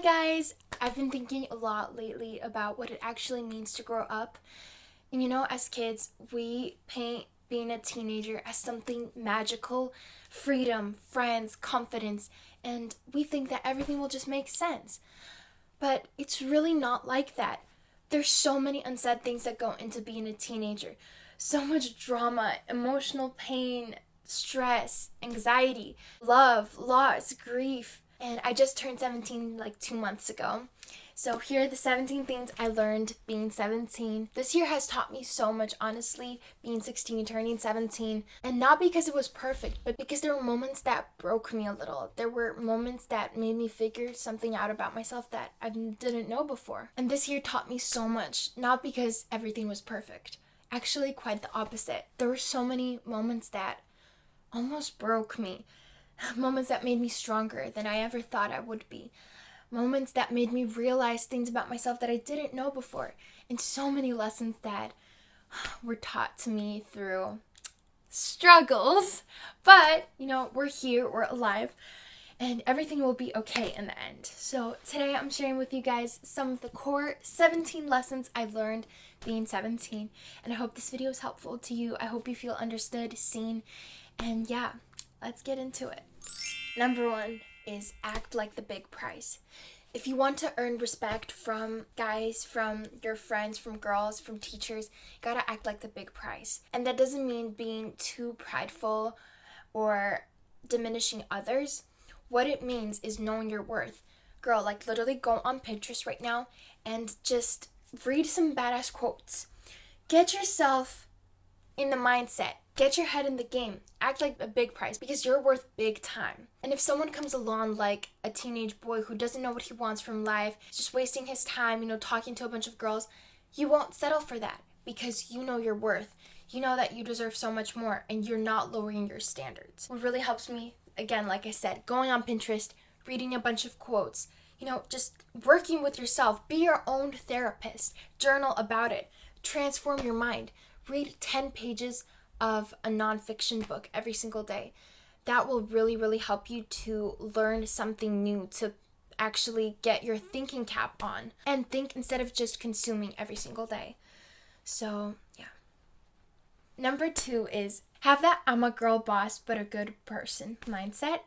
guys, I've been thinking a lot lately about what it actually means to grow up. And as kids, we paint being a teenager as something magical, freedom, friends, confidence, and we think that everything will just make sense. But it's really not like that. There's so many unsaid things that go into being a teenager. So much drama, emotional pain, stress, anxiety, love, loss, grief. And I just turned 17 like 2 months ago. So here are the 17 things I learned being 17. This year has taught me so much, honestly, being 16, turning 17. And not because it was perfect, but because there were moments that broke me a little. There were moments that made me figure something out about myself that I didn't know before. And this year taught me so much, not because everything was perfect. Actually, quite the opposite. There were so many moments that almost broke me. Moments that made me stronger than I ever thought I would be. Moments that made me realize things about myself that I didn't know before. And so many lessons that were taught to me through struggles. But, we're here, we're alive, and everything will be okay in the end. So today I'm sharing with you guys some of the core 17 lessons I learned being 17. And I hope this video is helpful to you. I hope you feel understood, seen, and yeah. Let's get into it. Number 1 is act like the big prize. If you want to earn respect from guys, from your friends, from girls, from teachers, you gotta act like the big prize. And that doesn't mean being too prideful or diminishing others. What it means is knowing your worth. Girl, literally go on Pinterest right now and just read some badass quotes. Get yourself in the mindset. Get your head in the game. Act like a big prize because you're worth big time. And if someone comes along like a teenage boy who doesn't know what he wants from life, just wasting his time, talking to a bunch of girls, you won't settle for that because you know your worth. You know that you deserve so much more and you're not lowering your standards. What really helps me, again, like I said, going on Pinterest, reading a bunch of quotes, just working with yourself. Be your own therapist. Journal about it. Transform your mind. Read 10 pages of a nonfiction book every single day. That will really, really help you to learn something new, to actually get your thinking cap on and think instead of just consuming every single day. So, yeah. Number 2 is have that I'm a girl boss but a good person mindset.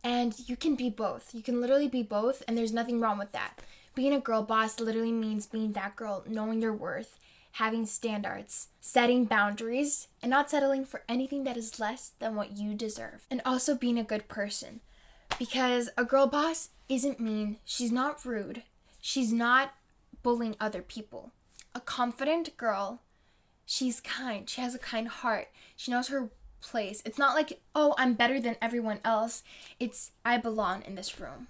And you can be both. You can literally be both, and there's nothing wrong with that. Being a girl boss literally means being that girl, knowing your worth, having standards, setting boundaries, and not settling for anything that is less than what you deserve. And also being a good person. Because a girl boss isn't mean, she's not rude, she's not bullying other people. A confident girl, she's kind, she has a kind heart, she knows her place. It's not like, oh, I'm better than everyone else. It's, I belong in this room.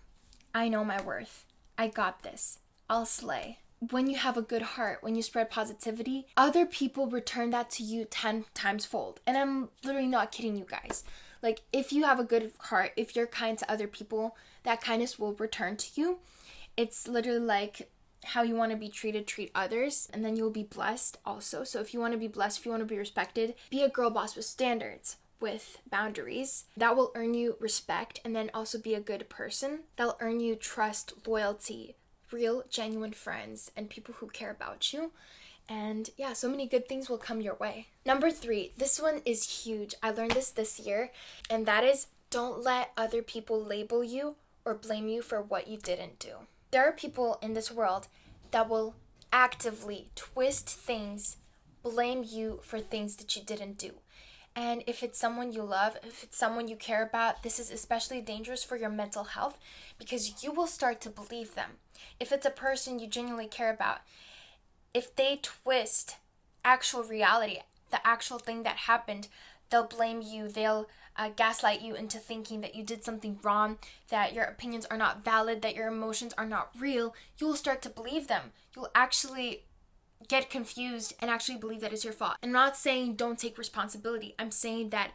I know my worth. I got this. I'll slay. When you have a good heart, when you spread positivity, other people return that to you 10 times fold. And I'm literally not kidding you guys. If you have a good heart, if you're kind to other people, that kindness will return to you. It's literally like how you want to be treated, treat others, and then you'll be blessed also. So if you want to be blessed, if you want to be respected, be a girl boss with standards, with boundaries. That will earn you respect, and then also be a good person. That'll earn you trust, loyalty, real, genuine friends, and people who care about you. And yeah, so many good things will come your way. Number 3, this one is huge. I learned this year, and that is don't let other people label you or blame you for what you didn't do. There are people in this world that will actively twist things, blame you for things that you didn't do. And if it's someone you love, if it's someone you care about, this is especially dangerous for your mental health because you will start to believe them. If it's a person you genuinely care about, if they twist actual reality, the actual thing that happened, they'll blame you, they'll gaslight you into thinking that you did something wrong, that your opinions are not valid, that your emotions are not real, you will start to believe them. You'll actually get confused and actually believe that it's your fault. I'm not saying don't take responsibility. I'm saying that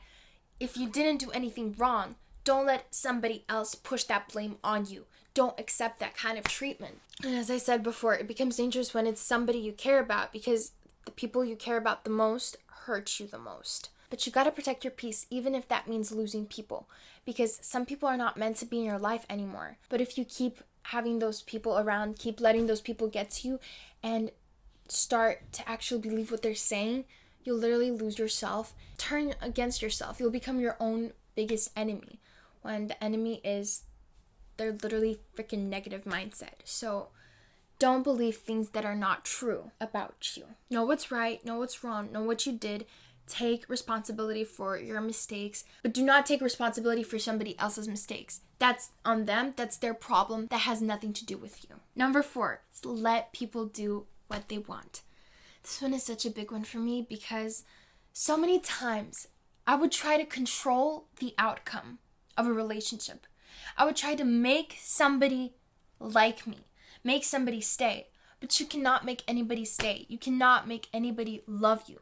if you didn't do anything wrong, don't let somebody else push that blame on you. Don't accept that kind of treatment. And as I said before, it becomes dangerous when it's somebody you care about because the people you care about the most hurt you the most. But you gotta protect your peace, even if that means losing people, because some people are not meant to be in your life anymore. But if you keep having those people around, keep letting those people get to you, and start to actually believe what they're saying, you'll literally lose yourself, turn against yourself. You'll become your own biggest enemy, when the enemy is their literally freaking negative mindset. So don't believe things that are not true about you. Know what's right, know what's wrong, know what you did. Take responsibility for your mistakes, but do not take responsibility for somebody else's mistakes. That's on them. That's their problem. That has nothing to do with you. Number 4 is let people do what they want. This one is such a big one for me because so many times I would try to control the outcome of a relationship. I would try to make somebody like me, make somebody stay, but you cannot make anybody stay. You cannot make anybody love you.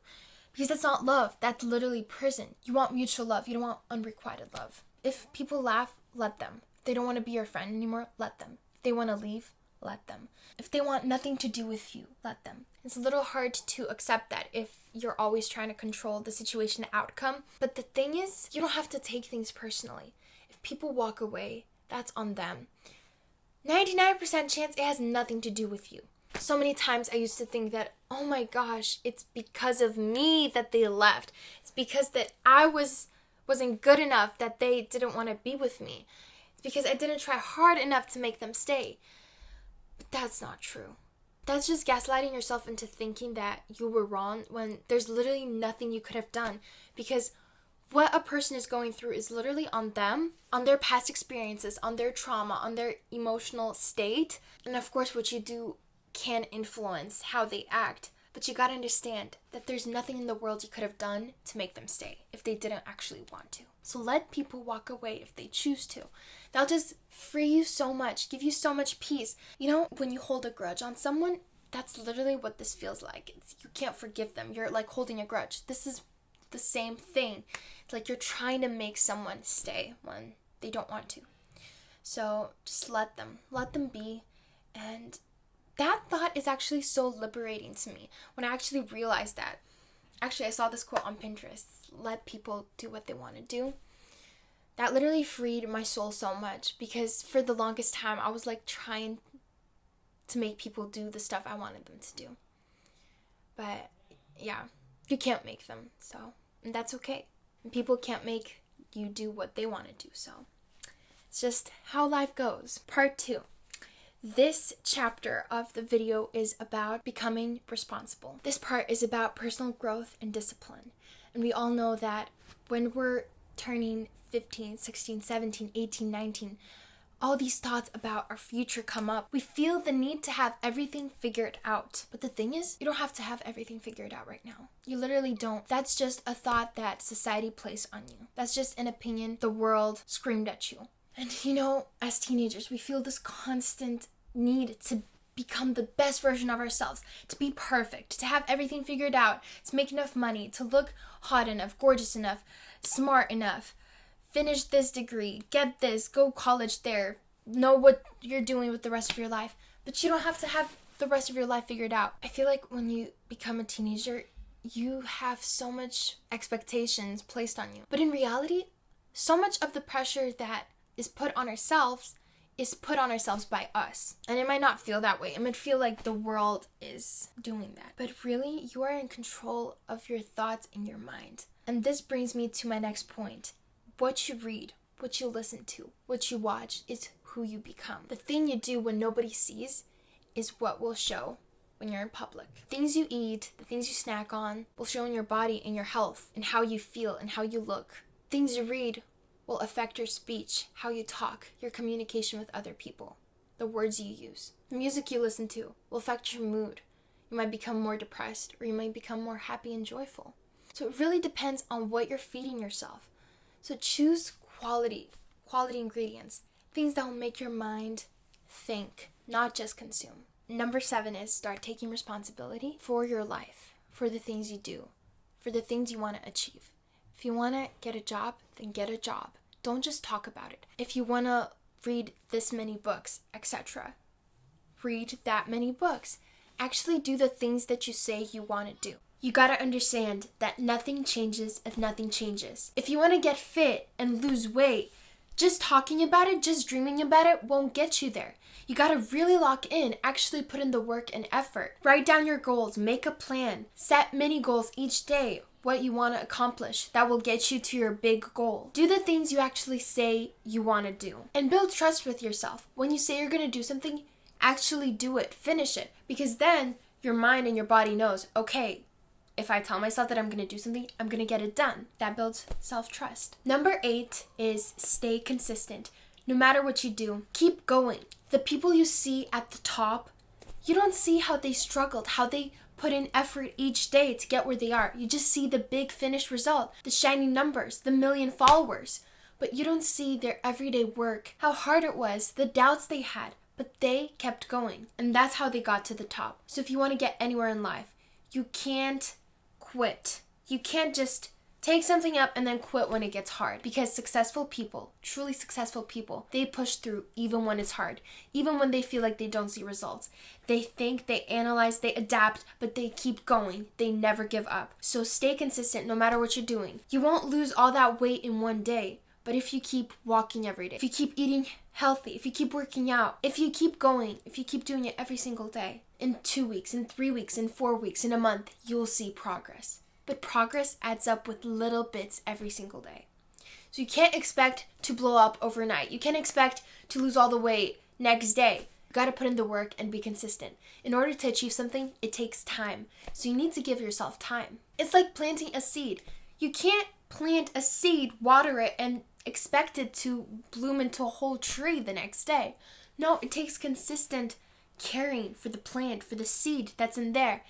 Because that's not love. That's literally prison. You want mutual love. You don't want unrequited love. If people laugh, let them. If they don't want to be your friend anymore, let them. If they want to leave, let them. If they want nothing to do with you, let them. It's a little hard to accept that if you're always trying to control the situation outcome. But the thing is, you don't have to take things personally. If people walk away, that's on them. 99% chance it has nothing to do with you. So many times I used to think that, oh my gosh, it's because of me that they left. It's because that I wasn't good enough that they didn't want to be with me. It's because I didn't try hard enough to make them stay. But that's not true. That's just gaslighting yourself into thinking that you were wrong when there's literally nothing you could have done. Because what a person is going through is literally on them, on their past experiences, on their trauma, on their emotional state. And of course, what you do can influence how they act, but you gotta understand that there's nothing in the world you could have done to make them stay if they didn't actually want to. So let people walk away if they choose to. That'll just free you so much, give you so much peace. You know, when you hold a grudge on someone, that's literally what this feels like. You can't forgive them. You're like holding a grudge. This is the same thing. It's like you're trying to make someone stay when they don't want to. So just let them be. And that thought is actually so liberating to me when I actually realized that. Actually, I saw this quote on Pinterest. Let people do what they want to do. That literally freed my soul so much because for the longest time, I was like trying to make people do the stuff I wanted them to do. But yeah, you can't make them. And that's okay. And people can't make you do what they want to do. So it's just how life goes. Part 2. This chapter of the video is about becoming responsible. This part is about personal growth and discipline. And we all know that when we're turning 15, 16, 17, 18, 19, all these thoughts about our future come up. We feel the need to have everything figured out. But the thing is, you don't have to have everything figured out right now. You literally don't. That's just a thought that society placed on you. That's just an opinion the world screamed at you. And you know, as teenagers, we feel this constant need to become the best version of ourselves, to be perfect, to have everything figured out, to make enough money, to look hot enough, gorgeous enough, smart enough, finish this degree, get this, go college there, know what you're doing with the rest of your life. But you don't have to have the rest of your life figured out. I feel like when you become a teenager, you have so much expectations placed on you. But in reality, so much of the pressure that is put on ourselves is put on ourselves by us. And it might not feel that way. It might feel like the world is doing that. But really, you are in control of your thoughts and your mind. And this brings me to my next point. What you read, what you listen to, what you watch is who you become. The thing you do when nobody sees is what will show when you're in public. The things you eat, the things you snack on will show in your body and your health and how you feel and how you look. Things you read will affect your speech, how you talk, your communication with other people, the words you use. The music you listen to will affect your mood. You might become more depressed or you might become more happy and joyful. So it really depends on what you're feeding yourself. So choose quality ingredients, things that will make your mind think, not just consume. Number 7 is start taking responsibility for your life, for the things you do, for the things you want to achieve. If you want to get a job, then get a job. Don't just talk about it. If you want to read this many books, etc., read that many books. Actually do the things that you say you want to do. You gotta understand that nothing changes if nothing changes. If you want to get fit and lose weight, Just talking about it, just dreaming about it won't get you there. You gotta really lock in, actually put in the work and effort. Write down your goals, make a plan, set mini goals each day, what you want to accomplish that will get you to your big goal. Do the things you actually say you want to do. And build trust with yourself. When you say you're gonna do something, actually do it, finish it. Because then your mind and your body knows, okay, if I tell myself that I'm going to do something, I'm going to get it done. That builds self-trust. Number 8 is stay consistent. No matter what you do, keep going. The people you see at the top, you don't see how they struggled, how they put in effort each day to get where they are. You just see the big finished result, the shiny numbers, the 1 million followers. But you don't see their everyday work, how hard it was, the doubts they had. But they kept going. And that's how they got to the top. So if you want to get anywhere in life, you can't quit. You can't just take something up and then quit when it gets hard. Because successful people, truly successful people, they push through even when it's hard. Even when they feel like they don't see results. They think, they analyze, they adapt, but they keep going. They never give up. So stay consistent no matter what you're doing. You won't lose all that weight in one day. But if you keep walking every day, if you keep eating healthy, if you keep working out, if you keep going, if you keep doing it every single day, in 2 weeks, in 3 weeks, in 4 weeks, in a month, you'll see progress. But progress adds up with little bits every single day. So you can't expect to blow up overnight. You can't expect to lose all the weight next day. You got to put in the work and be consistent. In order to achieve something, it takes time. So you need to give yourself time. It's like planting a seed. You can't plant a seed, water it, and expect it to bloom into a whole tree the next day. No, it takes consistent caring for the plant, for the seed that's in there.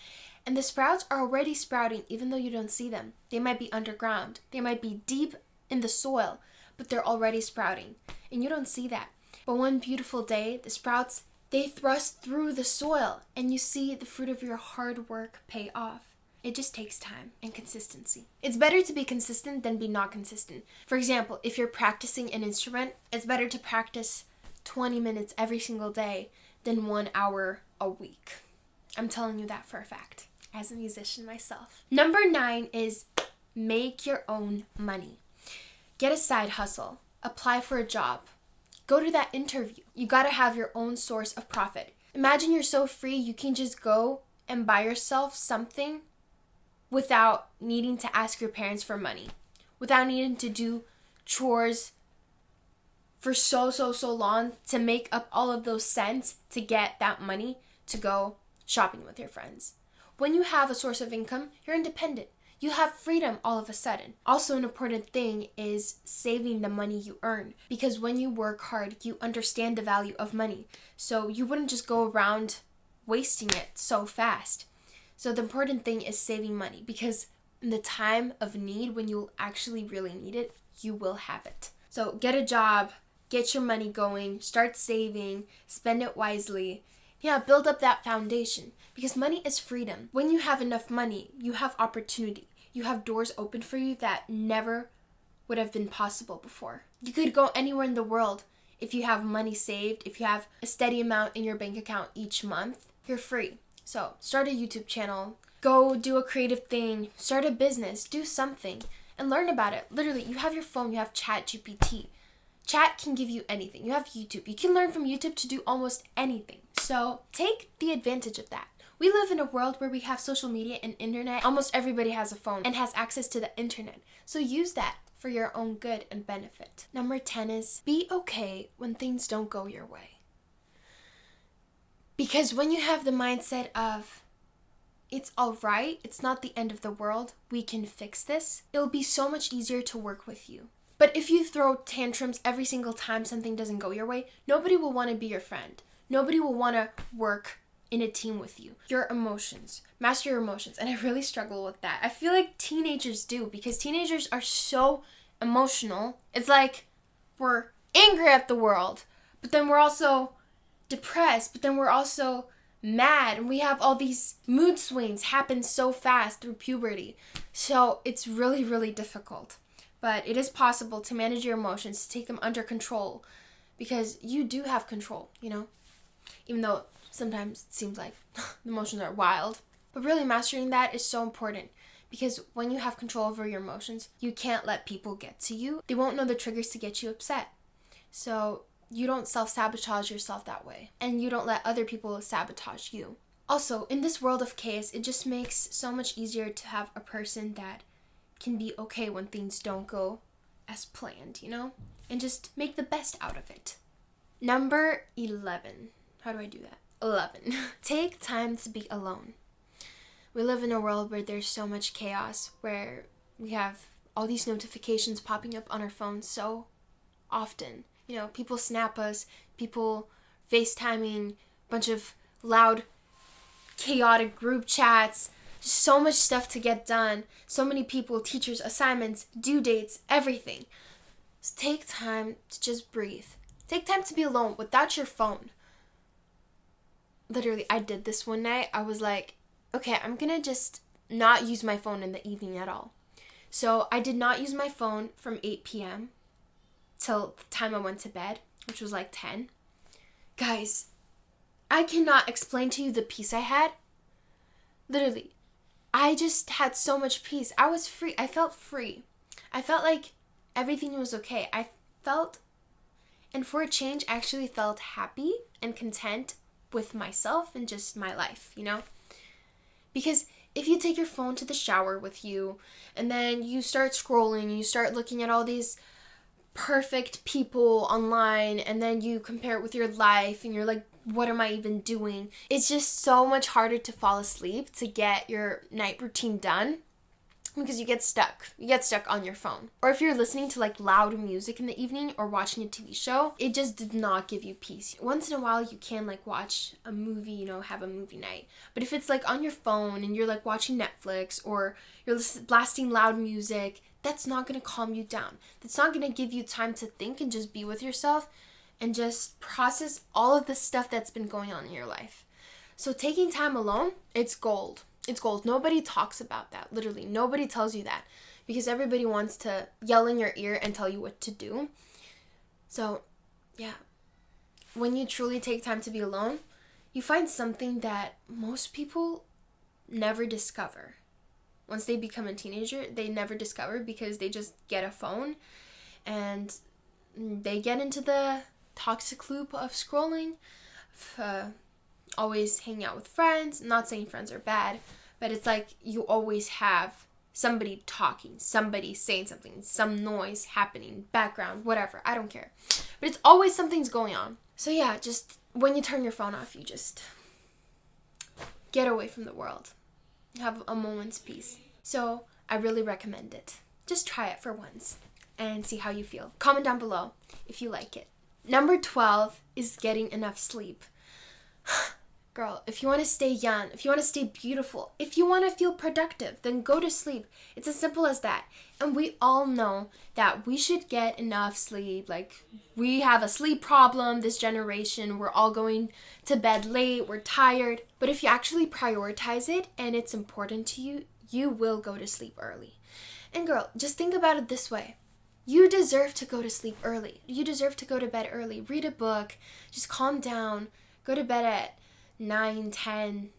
And the sprouts are already sprouting even though you don't see them. They might be underground. They might be deep in the soil, but they're already sprouting. And you don't see that. But one beautiful day, the sprouts, they thrust through the soil and you see the fruit of your hard work pay off. It just takes time and consistency. It's better to be consistent than be not consistent. For example, if you're practicing an instrument, it's better to practice 20 minutes every single day than 1 hour a week. I'm telling you that for a fact, as a musician myself. Number 9 is make your own money. Get a side hustle. Apply for a job. Go to that interview. You gotta have your own source of profit. Imagine you're so free you can just go and buy yourself something without needing to ask your parents for money, without needing to do chores for so long to make up all of those cents to get that money to go shopping with your friends. When you have a source of income, you're independent. You have freedom all of a sudden. Also, an important thing is saving the money you earn, because when you work hard, you understand the value of money. So you wouldn't just go around wasting it so fast. So the important thing is saving money, because in the time of need, when you'll actually really need it, you will have it. So get a job, get your money going, start saving, spend it wisely. Yeah, build up that foundation, because money is freedom. When you have enough money, you have opportunity. You have doors open for you that never would have been possible before. You could go anywhere in the world if you have money saved, if you have a steady amount in your bank account each month, you're free. So start a YouTube channel, go do a creative thing, start a business, do something, and learn about it. Literally, you have your phone, you have ChatGPT. Chat can give you anything. You have YouTube. You can learn from YouTube to do almost anything. So take the advantage of that. We live in a world where we have social media and internet. Almost everybody has a phone and has access to the internet. So use that for your own good and benefit. Number 10 is be okay when things don't go your way. Because when you have the mindset of, it's all right, it's not the end of the world, we can fix this, it'll be so much easier to work with you. But if you throw tantrums every single time something doesn't go your way, nobody will want to be your friend. Nobody will want to work in a team with you. Your emotions. Master your emotions. And I really struggle with that. I feel like teenagers do, because teenagers are so emotional. It's like we're angry at the world, but then we're also depressed, but then we're also mad, and we have all these mood swings happen so fast through puberty. So it's really, really difficult. But it is possible to manage your emotions, to take them under control, because you do have control, you know? Even though sometimes it seems like the emotions are wild. But really mastering that is so important, because when you have control over your emotions, you can't let people get to you. They won't know the triggers to get you upset. So you don't self-sabotage yourself that way. And you don't let other people sabotage you. Also, in this world of chaos, it just makes so much easier to have a person that can be okay when things don't go as planned, and just make the best out of it. Number 11. How do I do that? 11. Take time to be alone. We live in a world where there's so much chaos, where we have all these notifications popping up on our phones so often. People snap us, people FaceTiming, bunch of loud, chaotic group chats, just so much stuff to get done, so many people, teachers, assignments, due dates, everything. So take time to just breathe. Take time to be alone without your phone. Literally, I did this one night. I was like, okay, I'm gonna just not use my phone in the evening at all. So I did not use my phone from 8 p.m. till the time I went to bed, which was like 10. Guys, I cannot explain to you the peace I had. Literally, I just had so much peace. I was free. I felt free. I felt like everything was okay. And for a change, I actually felt happy and content with myself and just my life, Because if you take your phone to the shower with you and then you start scrolling, you start looking at all these perfect people online and then you compare it with your life and you're like, what am I even doing? It's just so much harder to fall asleep, to get your night routine done, because you get stuck. You get stuck on your phone. Or if you're listening to like loud music in the evening or watching a TV show, it just did not give you peace. Once in a while you can like watch a movie, have a movie night. But if it's like on your phone and you're like watching Netflix or you're blasting loud music, that's not going to calm you down. That's not going to give you time to think and just be with yourself and just process all of the stuff that's been going on in your life. So taking time alone, it's gold. It's gold. Nobody talks about that. Literally, nobody tells you that because everybody wants to yell in your ear and tell you what to do. So, yeah. When you truly take time to be alone, you find something that most people never discover. Once they become a teenager, they never discover because they just get a phone and they get into the toxic loop of scrolling, always hanging out with friends. I'm not saying friends are bad, but it's like you always have somebody talking, somebody saying something, some noise happening, background, whatever. I don't care. But it's always something's going on. So yeah, just when you turn your phone off, you just get away from the world. Have a moment's peace. So I really recommend it. Just try it for once and see how you feel. Comment down below if you like it. Number 12 is getting enough sleep. Girl, if you want to stay young, if you want to stay beautiful, if you want to feel productive, then go to sleep. It's as simple as that. And we all know that we should get enough sleep. Like, we have a sleep problem, this generation. We're all going to bed late. We're tired. But if you actually prioritize it and it's important to you, you will go to sleep early. And girl, just think about it this way. You deserve to go to sleep early. You deserve to go to bed early. Read a book. Just calm down. Go to bed at 9, 10,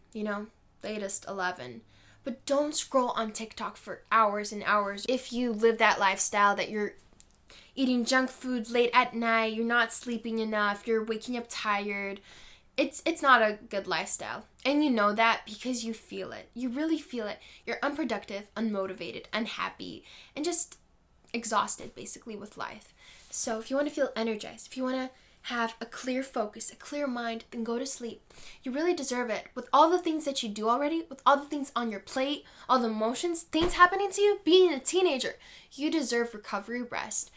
latest 11. But don't scroll on TikTok for hours and hours. If you live that lifestyle that you're eating junk food late at night, you're not sleeping enough, you're waking up tired, it's not a good lifestyle. And you know that because you feel it. You really feel it. You're unproductive, unmotivated, unhappy, and just exhausted basically with life. So if you want to feel energized, if you want to have a clear focus, a clear mind, then go to sleep. You really deserve it. With all the things that you do already, with all the things on your plate, all the emotions, things happening to you, being a teenager, you deserve recovery, rest.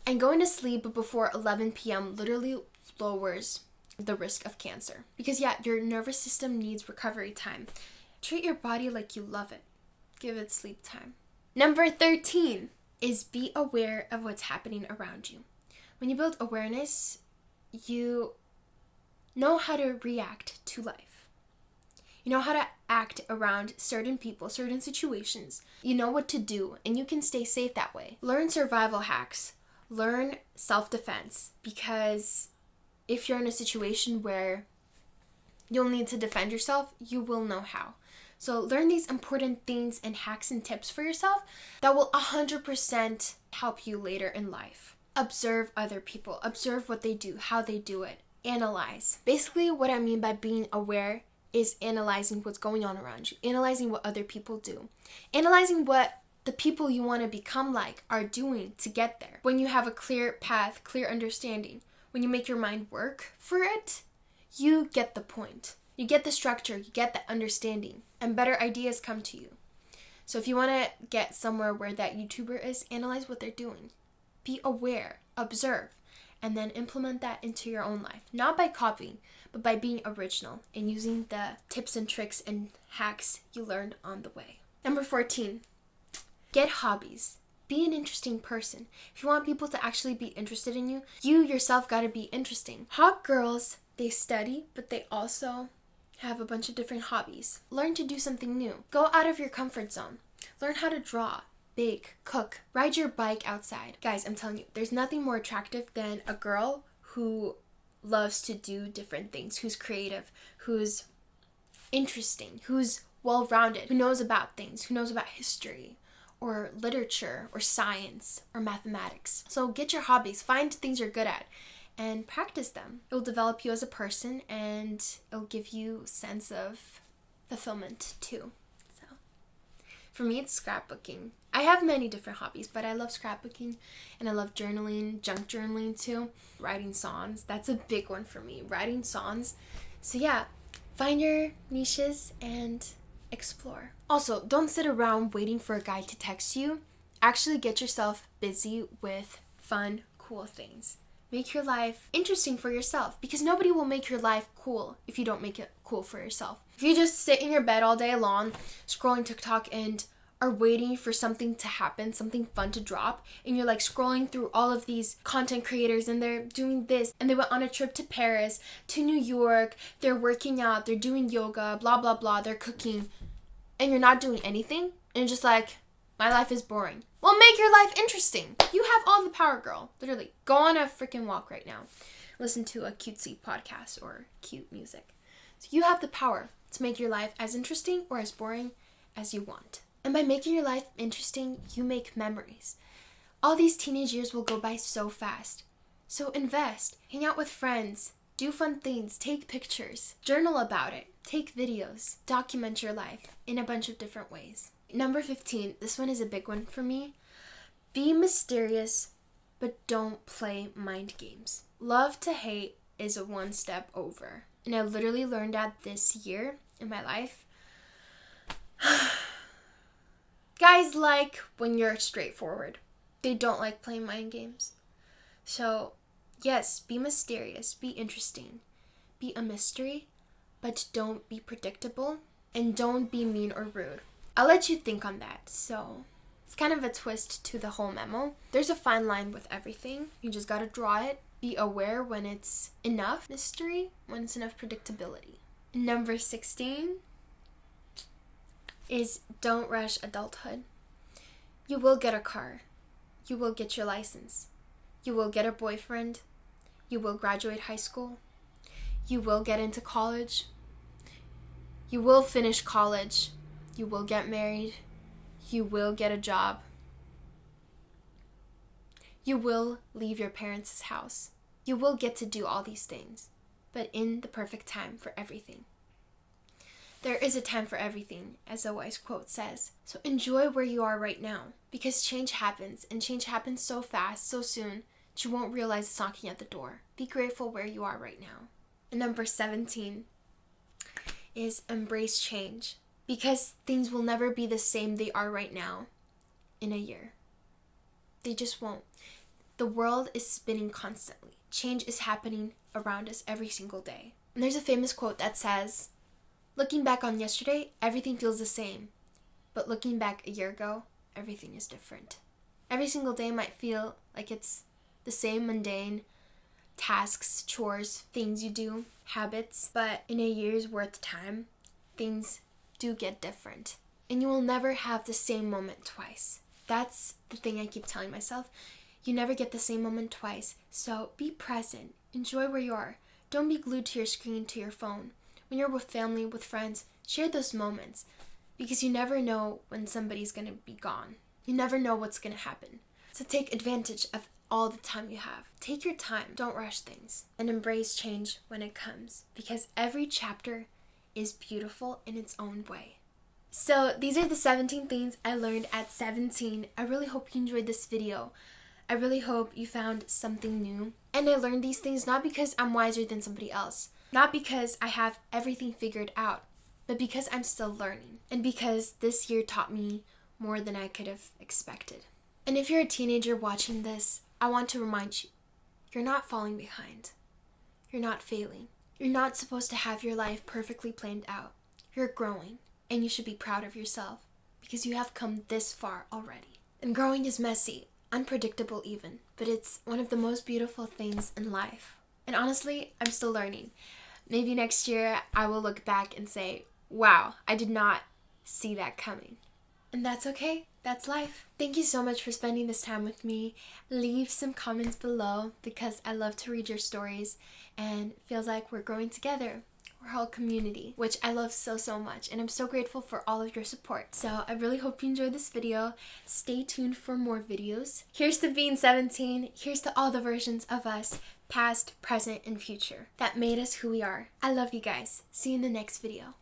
And going to sleep before 11 p.m. literally lowers the risk of cancer. Because yeah, your nervous system needs recovery time. Treat your body like you love it. Give it sleep time. Number 13 is be aware of what's happening around you. When you build awareness, you know how to react to life. You know how to act around certain people, certain situations. You know what to do, and you can stay safe that way. Learn survival hacks. Learn self-defense, because if you're in a situation where you'll need to defend yourself, you will know how. So learn these important things and hacks and tips for yourself that will 100% help you later in life. Observe other people. Observe what they do, how they do it. Analyze. Basically, what I mean by being aware is analyzing what's going on around you, analyzing what other people do, analyzing what the people you want to become like are doing to get there. When you have a clear path, clear understanding, when you make your mind work for it, you get the point. You get the structure, you get the understanding, and better ideas come to you. So if you want to get somewhere where that YouTuber is, analyze what they're doing. Be aware, observe, and then implement that into your own life. Not by copying, but by being original and using the tips and tricks and hacks you learned on the way. Number 14, get hobbies. Be an interesting person. If you want people to actually be interested in you, you yourself gotta be interesting. Hot girls, they study, but they also have a bunch of different hobbies. Learn to do something new. Go out of your comfort zone. Learn how to draw, bake, cook, ride your bike outside. Guys, I'm telling you, there's nothing more attractive than a girl who loves to do different things, who's creative, who's interesting, who's well-rounded, who knows about things, who knows about history or literature or science or mathematics. So get your hobbies, find things you're good at, and practice them. It will develop you as a person, and it'll give you a sense of fulfillment too. So for me, it's scrapbooking. I have many different hobbies, but I love scrapbooking, and I love journaling, junk journaling too. Writing songs, that's a big one for me, writing songs. So yeah, find your niches and explore. Also, don't sit around waiting for a guy to text you. Actually get yourself busy with fun, cool things. Make your life interesting for yourself, because nobody will make your life cool if you don't make it cool for yourself. If you just sit in your bed all day long, scrolling TikTok and are waiting for something to happen, something fun to drop, and you're like scrolling through all of these content creators and they're doing this, and they went on a trip to Paris, to New York, they're working out, they're doing yoga, blah, blah, blah, they're cooking, and you're not doing anything, and you're just like, my life is boring. Well, make your life interesting. You have all the power, girl. Literally. Go on a freaking walk right now. Listen to a cutesy podcast or cute music. So you have the power to make your life as interesting or as boring as you want. And by making your life interesting, you make memories. All these teenage years will go by so fast. So invest. Hang out with friends. Do fun things. Take pictures. Journal about it. Take videos. Document your life in a bunch of different ways. Number 15, this one is a big one for me. Be mysterious, but don't play mind games. Love to hate is a one step over. And I literally learned that this year in my life. Guys like when you're straightforward. They don't like playing mind games. So, yes, be mysterious, be interesting, be a mystery, but don't be predictable, and don't be mean or rude. I'll let you think on that. So it's kind of a twist to the whole memo. There's a fine line with everything. You just gotta draw it. Be aware when it's enough mystery, when it's enough predictability. Number 16 is don't rush adulthood. You will get a car. You will get your license. You will get a boyfriend. You will graduate high school. You will get into college. You will finish college. You will get married. You will get a job. You will leave your parents' house. You will get to do all these things, but in the perfect time for everything. There is a time for everything, as a wise quote says. So enjoy where you are right now, because change happens, and change happens so fast, so soon, that you won't realize it's knocking at the door. Be grateful where you are right now. And number 17 is embrace change. Because things will never be the same they are right now in a year. They just won't. The world is spinning constantly. Change is happening around us every single day. And there's a famous quote that says, looking back on yesterday, everything feels the same. But looking back a year ago, everything is different. Every single day might feel like it's the same mundane tasks, chores, things you do, habits. But in a year's worth of time, things do get different, and you will never have the same moment twice. That's the thing I keep telling myself. You never get the same moment twice. So be present. Enjoy where you are. Don't be glued to your screen, to your phone. When you're with family, with friends, share those moments, because you never know when somebody's going to be gone. You never know what's going to happen. So take advantage of all the time you have. Take your time, don't rush things, and embrace change when it comes, because every chapter is beautiful in its own way. So these are the 17 things I learned at 17. I really hope you enjoyed this video. I really hope you found something new. And I learned these things not because I'm wiser than somebody else, not because I have everything figured out, but because I'm still learning, and because this year taught me more than I could have expected. And if you're a teenager watching this, I want to remind you, you're not falling behind. You're not failing. You're not supposed to have your life perfectly planned out. You're growing, and you should be proud of yourself because you have come this far already. And growing is messy, unpredictable even, but it's one of the most beautiful things in life. And honestly, I'm still learning. Maybe next year I will look back and say, wow, I did not see that coming. And that's okay. That's life. Thank you so much for spending this time with me. Leave some comments below because I love to read your stories and it feels like we're growing together. We're all community, which I love so, so much. And I'm so grateful for all of your support. So I really hope you enjoyed this video. Stay tuned for more videos. Here's to being 17. Here's to all the versions of us, past, present, and future, that made us who we are. I love you guys. See you in the next video.